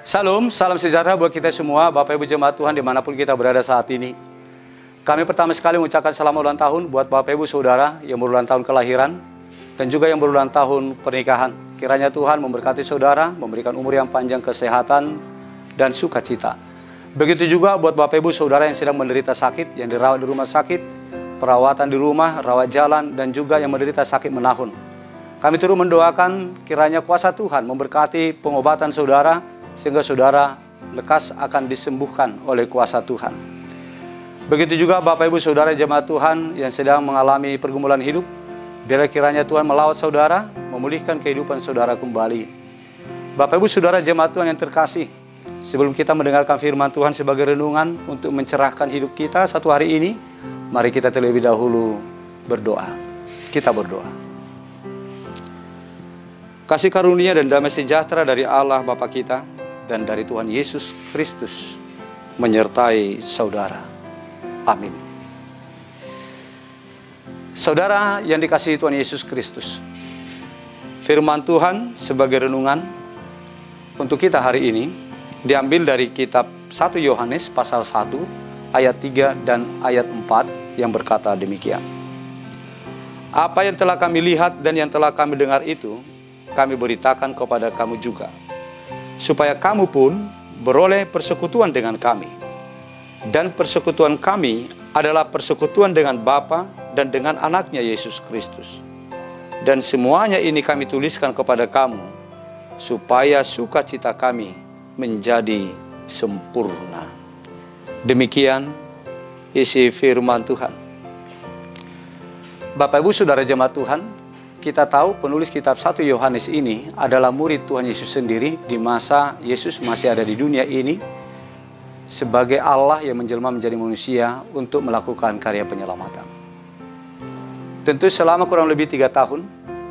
Salam sejahtera buat kita semua, Bapak Ibu Jemaat Tuhan dimanapun kita berada saat ini. Kami pertama sekali mengucapkan selamat ulang tahun buat Bapak Ibu Saudara yang berulang tahun kelahiran dan juga yang berulang tahun pernikahan. Kiranya Tuhan memberkati saudara, memberikan umur yang panjang, kesehatan, dan sukacita. Begitu juga buat Bapak Ibu Saudara yang sedang menderita sakit, yang dirawat di rumah sakit, perawatan di rumah, rawat jalan, dan juga yang menderita sakit menahun. Kami turut mendoakan kiranya kuasa Tuhan memberkati pengobatan saudara, sehingga saudara lekas akan disembuhkan oleh kuasa Tuhan. Begitu juga Bapak Ibu Saudara jemaat Tuhan yang sedang mengalami pergumulan hidup, biarlah kiranya Tuhan melawat saudara, memulihkan kehidupan saudara kembali. Bapak Ibu Saudara jemaat Tuhan yang terkasih, sebelum kita mendengarkan firman Tuhan sebagai renungan untuk mencerahkan hidup kita satu hari ini, mari kita terlebih dahulu berdoa. Kita berdoa. Kasih karunia dan damai sejahtera dari Allah Bapa kita dan dari Tuhan Yesus Kristus menyertai saudara. Amin. Saudara yang dikasihi Tuhan Yesus Kristus, firman Tuhan sebagai renungan untuk kita hari ini diambil dari kitab 1 Yohanes pasal 1 ayat 3 dan ayat 4 yang berkata demikian. Apa yang telah kami lihat dan yang telah kami dengar itu kami beritakan kepada kamu juga, supaya kamu pun beroleh persekutuan dengan kami. Dan persekutuan kami adalah persekutuan dengan Bapa dan dengan anaknya Yesus Kristus. Dan semuanya ini kami tuliskan kepada kamu, supaya sukacita kami menjadi sempurna. Demikian isi firman Tuhan. Bapak Ibu Saudara jemaat Tuhan, kita tahu penulis kitab 1 Yohanes ini adalah murid Tuhan Yesus sendiri di masa Yesus masih ada di dunia ini sebagai Allah yang menjelma menjadi manusia untuk melakukan karya penyelamatan. Tentu selama kurang lebih 3 tahun,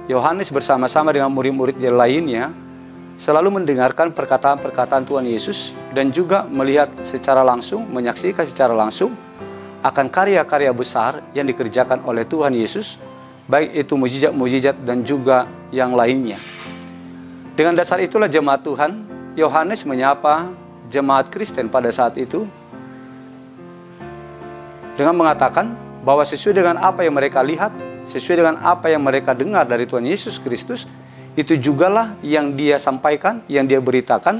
Yohanes bersama-sama dengan murid-murid yang lainnya selalu mendengarkan perkataan-perkataan Tuhan Yesus dan juga melihat secara langsung, menyaksikan secara langsung akan karya-karya besar yang dikerjakan oleh Tuhan Yesus, baik itu mujizat-mujizat dan juga yang lainnya. Dengan dasar itulah jemaat Tuhan, Yohanes menyapa jemaat Kristen pada saat itu dengan mengatakan bahwa sesuai dengan apa yang mereka lihat, sesuai dengan apa yang mereka dengar dari Tuhan Yesus Kristus, itu jugalah yang dia sampaikan, yang dia beritakan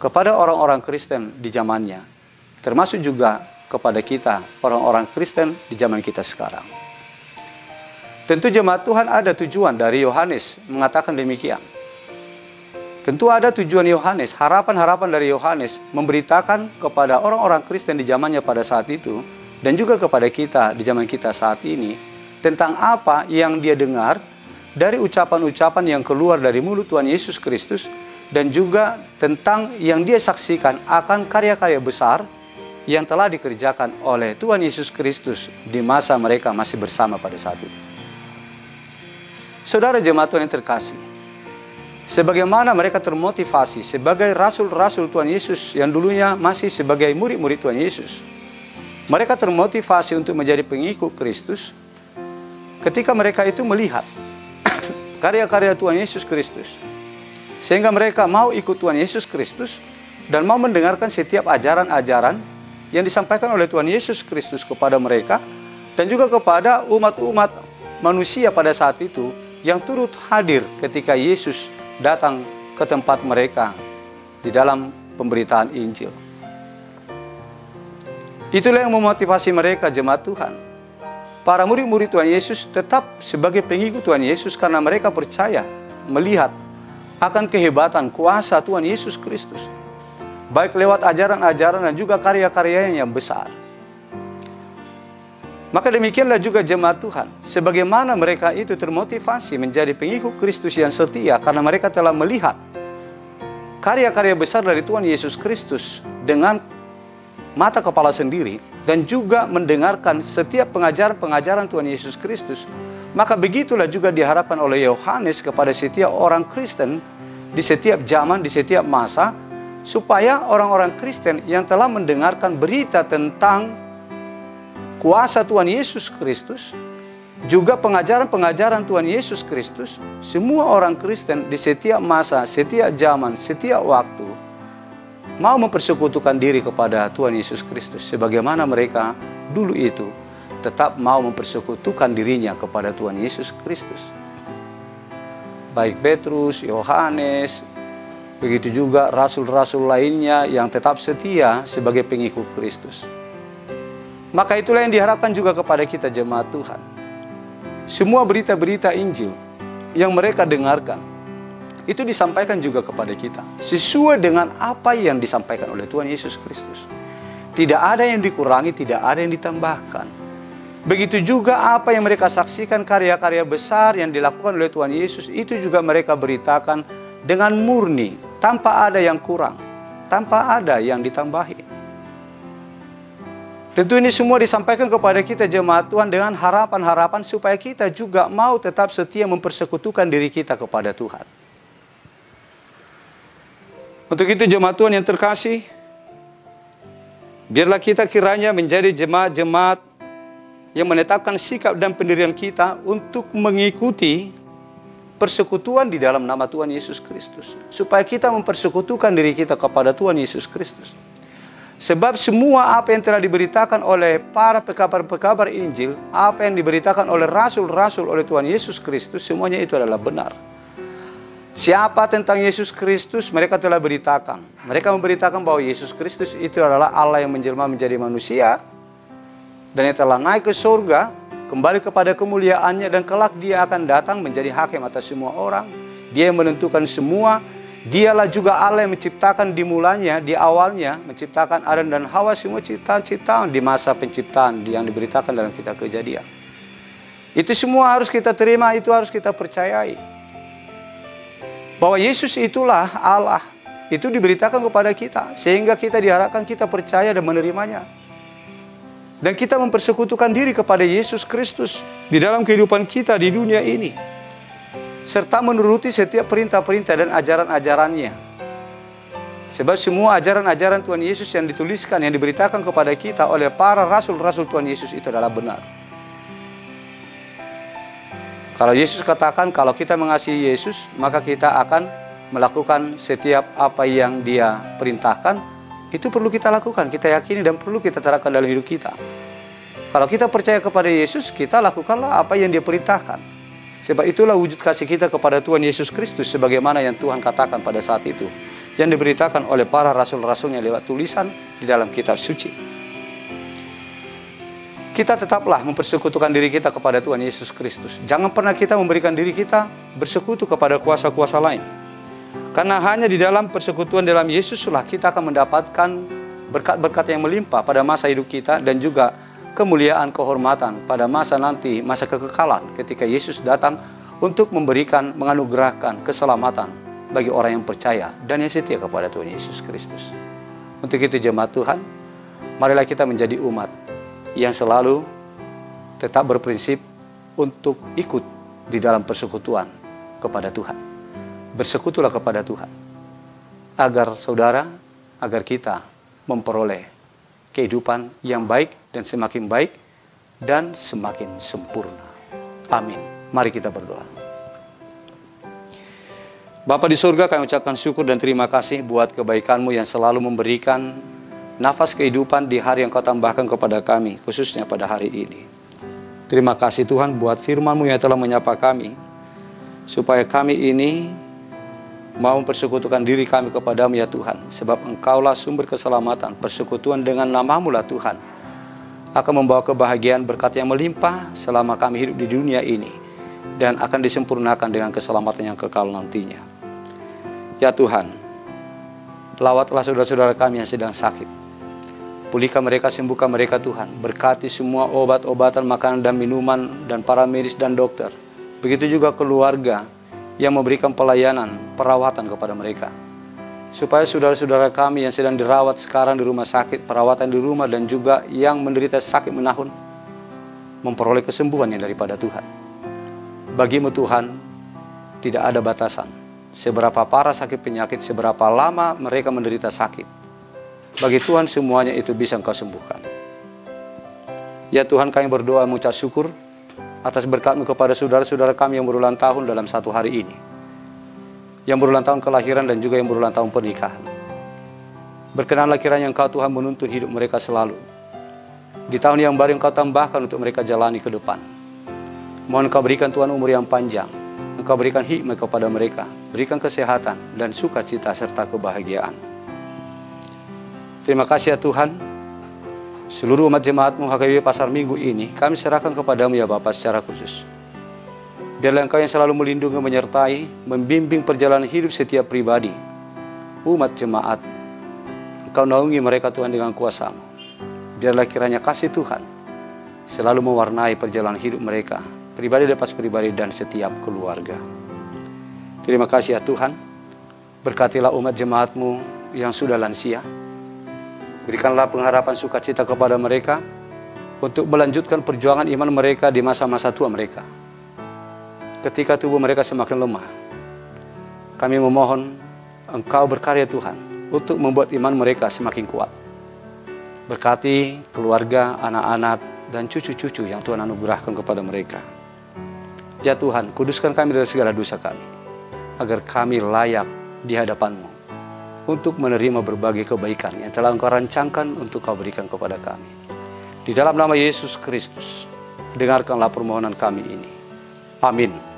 kepada orang-orang Kristen di zamannya, termasuk juga kepada kita, orang-orang Kristen di zaman kita sekarang. Tentu jemaat Tuhan ada tujuan dari Yohanes mengatakan demikian. Tentu ada tujuan Yohanes, harapan-harapan dari Yohanes memberitakan kepada orang-orang Kristen di zamannya pada saat itu dan juga kepada kita di zaman kita saat ini tentang apa yang dia dengar dari ucapan-ucapan yang keluar dari mulut Tuhan Yesus Kristus dan juga tentang yang dia saksikan akan karya-karya besar yang telah dikerjakan oleh Tuhan Yesus Kristus di masa mereka masih bersama pada saat itu. Saudara jemaat Tuhan yang terkasih, sebagaimana mereka termotivasi sebagai rasul-rasul Tuhan Yesus yang dulunya masih sebagai murid-murid Tuhan Yesus, mereka termotivasi untuk menjadi pengikut Kristus ketika mereka itu melihat karya-karya Tuhan Yesus Kristus, sehingga mereka mau ikut Tuhan Yesus Kristus dan mau mendengarkan setiap ajaran-ajaran yang disampaikan oleh Tuhan Yesus Kristus kepada mereka dan juga kepada umat-umat manusia pada saat itu yang turut hadir ketika Yesus datang ke tempat mereka di dalam pemberitaan Injil. Itulah yang memotivasi mereka jemaat Tuhan. Para murid-murid Tuhan Yesus tetap sebagai pengikut Tuhan Yesus karena mereka percaya melihat akan kehebatan kuasa Tuhan Yesus Kristus, baik lewat ajaran-ajaran dan juga karya-karyanya yang besar. Maka demikianlah juga jemaat Tuhan, sebagaimana mereka itu termotivasi menjadi pengikut Kristus yang setia karena mereka telah melihat karya-karya besar dari Tuhan Yesus Kristus dengan mata kepala sendiri dan juga mendengarkan setiap pengajaran-pengajaran Tuhan Yesus Kristus, maka begitulah juga diharapkan oleh Yohanes kepada setiap orang Kristen di setiap zaman, di setiap masa, supaya orang-orang Kristen yang telah mendengarkan berita tentang kuasa Tuhan Yesus Kristus, juga pengajaran-pengajaran Tuhan Yesus Kristus, semua orang Kristen di setiap masa, setiap zaman, setiap waktu mau mempersekutukan diri kepada Tuhan Yesus Kristus, sebagaimana mereka dulu itu tetap mau mempersekutukan dirinya kepada Tuhan Yesus Kristus. Baik Petrus, Yohanes, begitu juga rasul-rasul lainnya yang tetap setia sebagai pengikut Kristus. Maka itulah yang diharapkan juga kepada kita jemaat Tuhan. Semua berita-berita Injil yang mereka dengarkan, itu disampaikan juga kepada kita sesuai dengan apa yang disampaikan oleh Tuhan Yesus Kristus. Tidak ada yang dikurangi, tidak ada yang ditambahkan. Begitu juga apa yang mereka saksikan, karya-karya besar yang dilakukan oleh Tuhan Yesus, itu juga mereka beritakan dengan murni, tanpa ada yang kurang, tanpa ada yang ditambahi. Tentu ini semua disampaikan kepada kita jemaat Tuhan dengan harapan-harapan supaya kita juga mau tetap setia mempersekutukan diri kita kepada Tuhan. Untuk itu jemaat Tuhan yang terkasih, biarlah kita kiranya menjadi jemaat-jemaat yang menetapkan sikap dan pendirian kita untuk mengikuti persekutuan di dalam nama Tuhan Yesus Kristus. Supaya kita mempersekutukan diri kita kepada Tuhan Yesus Kristus. Sebab semua apa yang telah diberitakan oleh para pekabar-pekabar Injil, apa yang diberitakan oleh rasul-rasul oleh Tuhan Yesus Kristus, semuanya itu adalah benar. Siapa tentang Yesus Kristus mereka telah beritakan. Mereka memberitakan bahwa Yesus Kristus itu adalah Allah yang menjelma menjadi manusia, dan yang telah naik ke surga, kembali kepada kemuliaannya, dan kelak dia akan datang menjadi hakim atas semua orang. Dia yang menentukan semua. Dialah juga Allah yang menciptakan di mulanya, di awalnya, menciptakan Adam dan Hawa, semua ciptaan-ciptaan di masa penciptaan yang diberitakan dalam kitab Kejadian. Itu semua harus kita terima, itu harus kita percayai. Bahwa Yesus itulah Allah. Itu diberitakan kepada kita, sehingga kita diharapkan kita percaya dan menerimanya. Dan kita mempersekutukan diri kepada Yesus Kristus di dalam kehidupan kita di dunia ini. Serta menuruti setiap perintah-perintah dan ajaran-ajarannya. Sebab semua ajaran-ajaran Tuhan Yesus yang dituliskan, yang diberitakan kepada kita oleh para rasul-rasul Tuhan Yesus itu adalah benar. Kalau Yesus katakan, kalau kita mengasihi Yesus, maka kita akan melakukan setiap apa yang Dia perintahkan. Itu perlu kita lakukan, kita yakini dan perlu kita terapkan dalam hidup kita. Kalau kita percaya kepada Yesus, kita lakukanlah apa yang Dia perintahkan. Sebab itulah wujud kasih kita kepada Tuhan Yesus Kristus, sebagaimana yang Tuhan katakan pada saat itu, yang diberitakan oleh para rasul-rasulnya lewat tulisan di dalam kitab suci. Kita tetaplah mempersekutukan diri kita kepada Tuhan Yesus Kristus. Jangan pernah kita memberikan diri kita bersekutu kepada kuasa-kuasa lain. Karena hanya di dalam persekutuan dalam Yesuslah kita akan mendapatkan berkat-berkat yang melimpah pada masa hidup kita, dan juga kemuliaan, kehormatan pada masa nanti, masa kekekalan, ketika Yesus datang untuk memberikan, menganugerahkan keselamatan bagi orang yang percaya dan yang setia kepada Tuhan Yesus Kristus. Untuk itu jemaat Tuhan, marilah kita menjadi umat yang selalu tetap berprinsip untuk ikut di dalam persekutuan kepada Tuhan. Bersekutulah kepada Tuhan, agar saudara, agar kita memperoleh kehidupan yang baik dan semakin sempurna. Amin. Mari kita berdoa. Bapa di surga, kami ucapkan syukur dan terima kasih buat kebaikan-Mu yang selalu memberikan nafas kehidupan di hari yang Kau tambahkan kepada kami, khususnya pada hari ini. Terima kasih Tuhan buat firman-Mu yang telah menyapa kami, supaya kami ini mau mempersekutukan diri kami kepada-Mu ya Tuhan. Sebab Engkaulah sumber keselamatan. Persekutuan dengan nama-Mu lah Tuhan akan membawa kebahagiaan, berkat yang melimpah selama kami hidup di dunia ini, dan akan disempurnakan dengan keselamatan yang kekal nantinya. Ya Tuhan, lawatlah saudara-saudara kami yang sedang sakit. Pulihkan mereka, sembuhkan mereka Tuhan. Berkati semua obat-obatan, makanan dan minuman, dan para medis dan dokter. Begitu juga keluarga yang memberikan pelayanan, perawatan kepada mereka. Supaya saudara-saudara kami yang sedang dirawat sekarang di rumah sakit, perawatan di rumah, dan juga yang menderita sakit menahun, memperoleh kesembuhan yang daripada Tuhan. Bagi-Mu Tuhan, tidak ada batasan. Seberapa parah sakit penyakit, seberapa lama mereka menderita sakit, bagi Tuhan semuanya itu bisa Engkau sembuhkan. Ya Tuhan, kami berdoa mengucap syukur atas berkat-Mu kepada saudara-saudara kami yang berulang tahun dalam satu hari ini, yang berulang tahun kelahiran dan juga yang berulang tahun pernikahan. Berkenanlah kiranya Engkau Tuhan menuntun hidup mereka selalu. Di tahun yang baru Engkau tambahkan untuk mereka jalani ke depan. Mohon Engkau berikan Tuhan umur yang panjang. Engkau berikan hikmat kepada mereka. Berikan kesehatan dan sukacita serta kebahagiaan. Terima kasih ya Tuhan. Seluruh umat jemaat-Mu HKBP Pasar Minggu ini kami serahkan kepadamu ya Bapa secara khusus. Biarlah Engkau yang selalu melindungi, menyertai, membimbing perjalanan hidup setiap pribadi, umat jemaat. Engkau naungi mereka Tuhan dengan kuasa-Mu. Biarlah kiranya kasih Tuhan selalu mewarnai perjalanan hidup mereka, pribadi lepas pribadi dan setiap keluarga. Terima kasih ya Tuhan. Berkatilah umat jemaat-Mu yang sudah lansia. Berikanlah pengharapan sukacita kepada mereka untuk melanjutkan perjuangan iman mereka di masa-masa tua mereka. Ketika tubuh mereka semakin lemah, kami memohon Engkau berkarya Tuhan untuk membuat iman mereka semakin kuat. Berkati keluarga, anak-anak, dan cucu-cucu yang Tuhan anugerahkan kepada mereka. Ya Tuhan, kuduskan kami dari segala dosa kami, agar kami layak di hadapan-Mu untuk menerima berbagai kebaikan yang telah Engkau rancangkan untuk Kau berikan kepada kami. Di dalam nama Yesus Kristus, dengarkanlah permohonan kami ini. Amin.